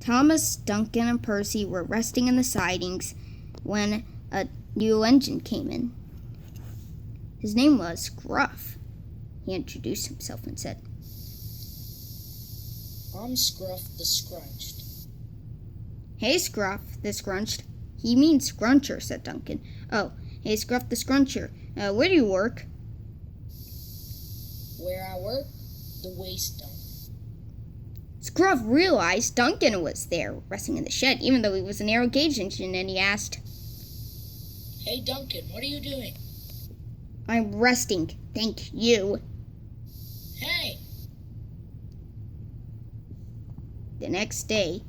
Thomas, Duncan, and Percy were resting in the sidings when a new engine came in. His name was Scruff. He introduced himself and said, "I'm Scruff the Scrunched." "Hey, Scruff the Scrunched." "He means Scruncher," said Duncan. "Oh, hey, Scruff the Scruncher. Where do you work?" "Where I work? The waste dump." Scruff realized Duncan was there, resting in the shed, even though he was a narrow gauge engine, and he asked, "Hey, Duncan, what are you doing?" "I'm resting, thank you." "Hey!" The next day,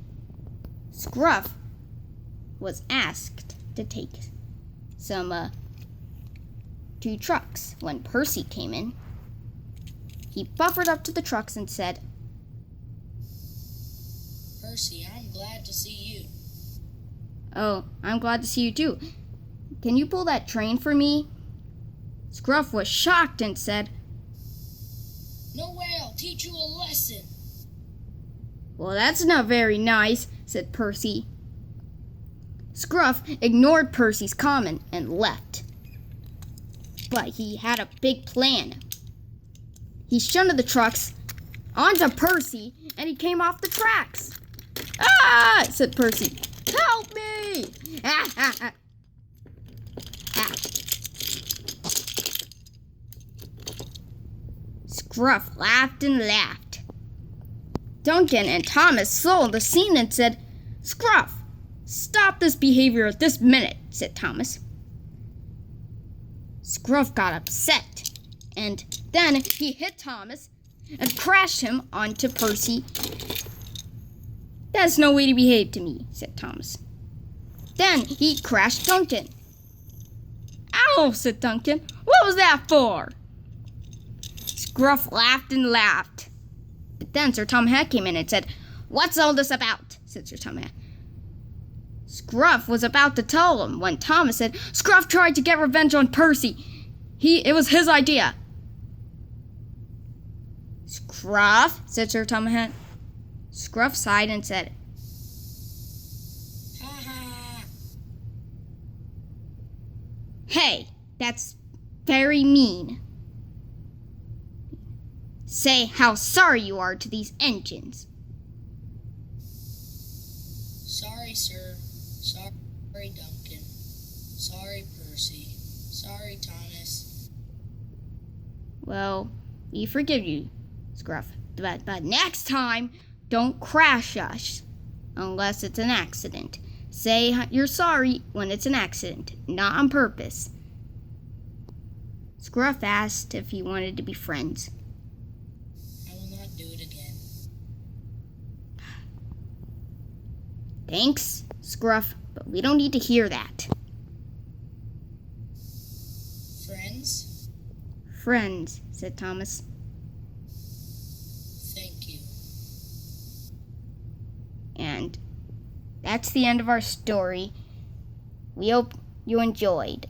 Scruff was asked to take some 2 trucks. When Percy came in, he buffered up to the trucks and said, "Percy, I'm glad to see you." "Oh, I'm glad to see you too. Can you pull that train for me?" Scruff was shocked and said, "No way, I'll teach you a lesson." "Well, that's not very nice," said Percy. Scruff ignored Percy's comment and left. But he had a big plan. He shunted the trucks onto Percy, and he came off the tracks. "Ah!" said Percy. "Help me!" Ah, ah, ah. Ah. Scruff laughed and laughed. Duncan and Thomas saw the scene and said, "Scruff, stop this behavior this minute," said Thomas. Scruff got upset, and then he hit Thomas and crashed him onto Percy. "That's no way to behave to me," said Thomas. Then he crashed Duncan. "Ow!" said Duncan. "What was that for?" Scruff laughed and laughed. But then Sir Tom Hat came in and said, "What's all this about?" said Sir Tom Hat. Scruff was about to tell him when Thomas said, "Scruff tried to get revenge on Percy. It was his idea." "Scruff," said Sir Tom Hat. Scruff sighed and said, "Ha ha." "Hey, that's very mean. Say how sorry you are to these engines." "Sorry, sir. Sorry, Duncan. Sorry, Percy. Sorry, Thomas." "Well, we forgive you, Scruff. But next time, don't crash us unless it's an accident. Say you're sorry when it's an accident, not on purpose." Scruff asked if he wanted to be friends. "I will not do it again." "Thanks, Scruff, but we don't need to hear that." "Friends?" "Friends," said Thomas. "Thank you." And that's the end of our story. We hope you enjoyed.